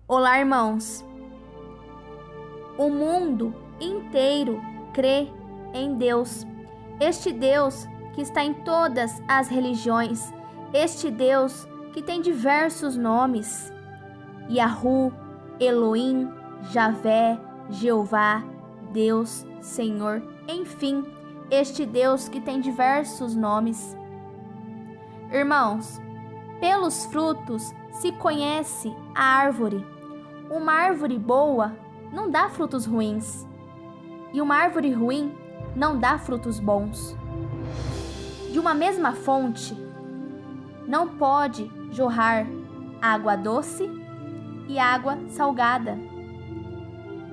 Olá, irmãos! O mundo inteiro crê em Deus. Este Deus que está em todas as religiões. Este Deus que tem diversos nomes. Yahu, Elohim, Javé, Jeová, Deus, Senhor, enfim, este Deus que tem diversos nomes. Irmãos, pelos frutos se conhece a árvore. Uma árvore boa não dá frutos ruins, e uma árvore ruim não dá frutos bons. De uma mesma fonte não pode jorrar água doce e água salgada.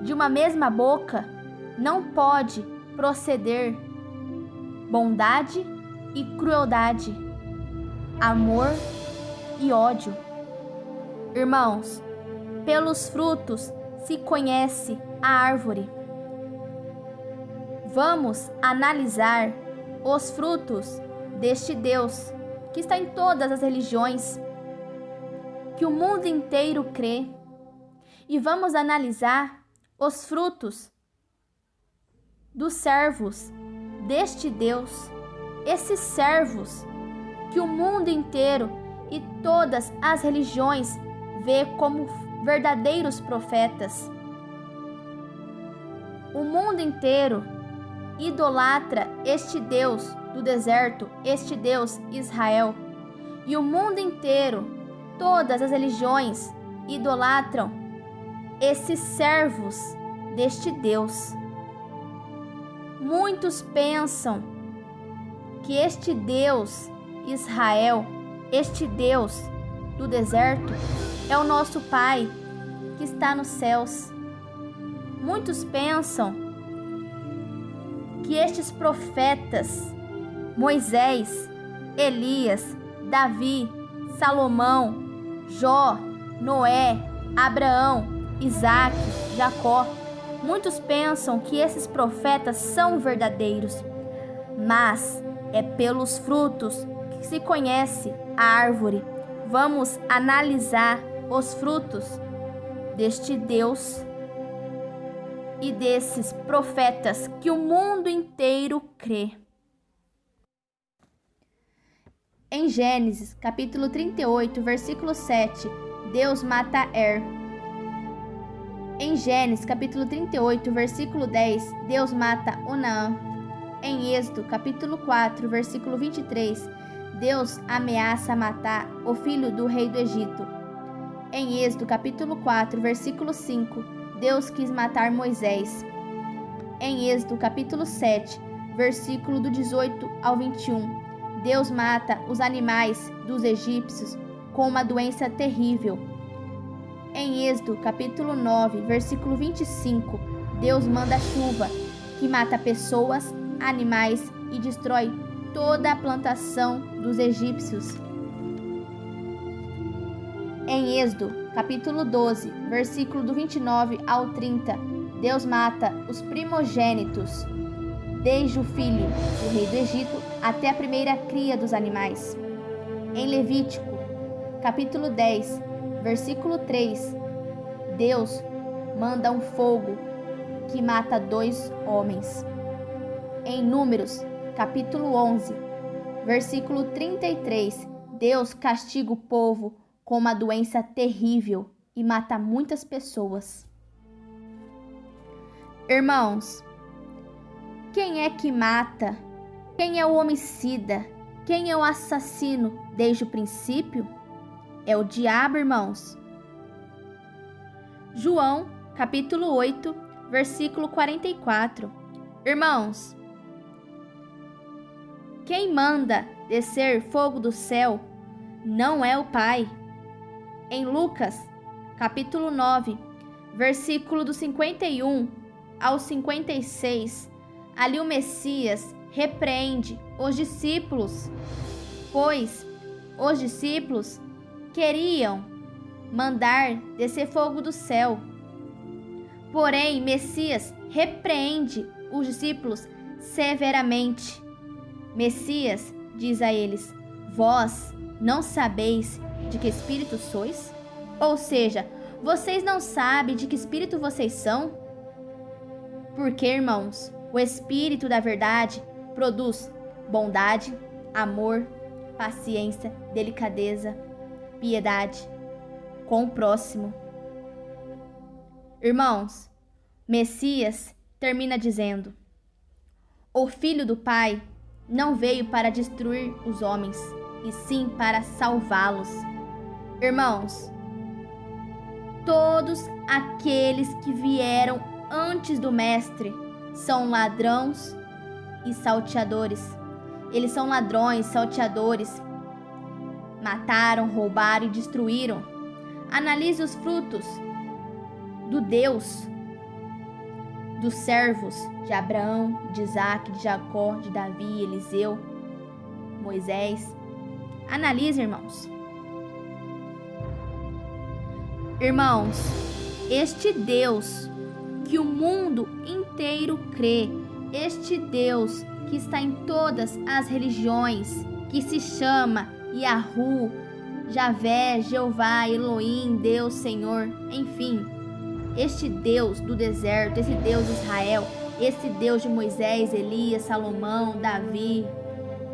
De uma mesma boca não pode proceder bondade e crueldade, amor e ódio. Irmãos, pelos frutos se conhece a árvore. Vamos analisar os frutos deste Deus que está em todas as religiões, que o mundo inteiro crê, e vamos analisar os frutos dos servos deste Deus, esses servos que o mundo inteiro e todas as religiões vê como verdadeiros profetas. O mundo inteiro idolatra este Deus do deserto, este Deus Israel. E o mundo inteiro, todas as religiões, idolatram esses servos deste Deus. Muitos pensam que este Deus Israel, este Deus do deserto, é o nosso Pai que está nos céus. Muitos pensam que estes profetas, Moisés, Elias, Davi, Salomão, Jó, Noé, Abraão, Isaac, Jacó, muitos pensam que esses profetas são verdadeiros, mas é pelos frutos que se conhece a árvore. Vamos analisar os frutos deste Deus e desses profetas que o mundo inteiro crê. Em Gênesis, capítulo 38, versículo 7, Deus mata Er. Em Gênesis, capítulo 38, versículo 10, Deus mata Onaã. Em Êxodo, capítulo 4, versículo 23, Deus ameaça matar o filho do rei do Egito. Em Êxodo, capítulo 4, versículo 5, Deus quis matar Moisés. Em Êxodo, capítulo 7, versículo do 18 ao 21, Deus mata os animais dos egípcios com uma doença terrível. Em Êxodo, capítulo 9, versículo 25, Deus manda chuva que mata pessoas, animais e destrói toda a plantação dos egípcios. Em Êxodo, capítulo 12, versículo do 29 ao 30, Deus mata os primogênitos, desde o filho do rei do Egito até a primeira cria dos animais. Em Levítico, capítulo 10, versículo 3, Deus manda um fogo que mata 2 homens. Em Números, capítulo 11, versículo 33, Deus castiga o povo com uma doença terrível e mata muitas pessoas. Irmãos, quem é que mata? Quem é o homicida? Quem é o assassino desde o princípio? É o diabo, irmãos. João, capítulo 8, versículo 44. Irmãos, quem manda descer fogo do céu não é o Pai. Em Lucas, capítulo 9, versículo do 51 ao 56, ali o Messias repreende os discípulos, pois os discípulos queriam mandar descer fogo do céu. Porém, Messias repreende os discípulos severamente. Messias diz a eles: vós não sabeis de que espírito sois? Ou seja, Vocês não sabem de que espírito vocês são? Porque, irmãos, o Espírito da verdade produz bondade, amor, paciência, delicadeza, piedade com o próximo. Irmãos, Messias termina dizendo: o Filho do Pai não veio para destruir os homens, e sim para salvá-los. Irmãos, todos aqueles que vieram antes do Mestre são ladrões e salteadores. Eles são ladrões, salteadores. Mataram, roubaram e destruíram. Analise os frutos do Deus dos servos de Abraão, de Isaac, de Jacó, de Davi, Eliseu, Moisés. Analise, irmãos. Irmãos, este Deus que o mundo inteiro crê, este Deus que está em todas as religiões, que se chama Yahu, Javé, Jeová, Elohim, Deus, Senhor, enfim, este Deus do deserto, esse Deus de Israel, esse Deus de Moisés, Elias, Salomão, Davi,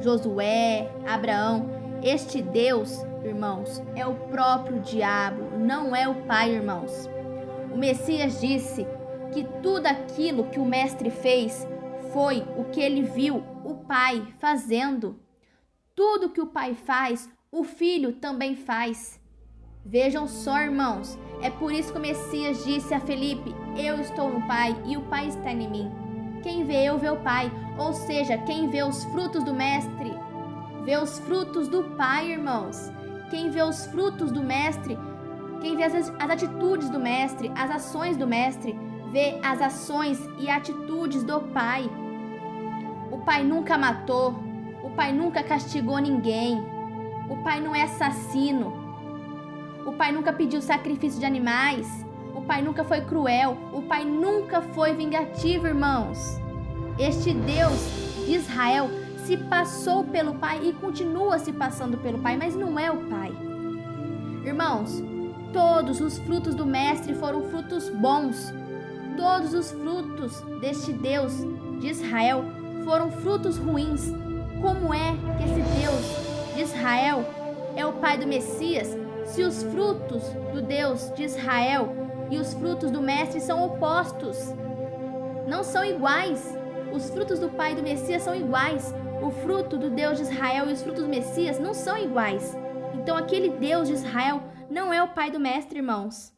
Josué, Abraão, este Deus, irmãos, é o próprio diabo, não é o Pai, irmãos. O Messias disse que tudo aquilo que o Mestre fez foi o que ele viu o Pai fazendo. Tudo que o Pai faz, o Filho também faz. Vejam só, irmãos, é por isso que o Messias disse a Felipe: eu estou no Pai e o Pai está em mim. Quem vê eu vê o Pai, ou seja, quem vê os frutos do Mestre, vê os frutos do Pai, irmãos. Quem vê os frutos do Mestre, quem vê as atitudes do Mestre, as ações do Mestre, vê as ações e atitudes do Pai. O Pai nunca matou, o Pai nunca castigou ninguém, o Pai não é assassino, o Pai nunca pediu sacrifício de animais, o Pai nunca foi cruel, o Pai nunca foi vingativo, irmãos. Este Deus de Israel se passou pelo Pai e continua se passando pelo Pai, mas não é o Pai. Irmãos, todos os frutos do Mestre foram frutos bons. Todos os frutos deste Deus de Israel foram frutos ruins. Como é que esse Deus de Israel é o Pai do Messias, se os frutos do Deus de Israel e os frutos do Mestre são opostos? Não são iguais. Os frutos do Pai do Messias são iguais. O fruto do Deus de Israel e os frutos do Messias não são iguais. Então aquele Deus de Israel não é o Pai do Mestre, irmãos.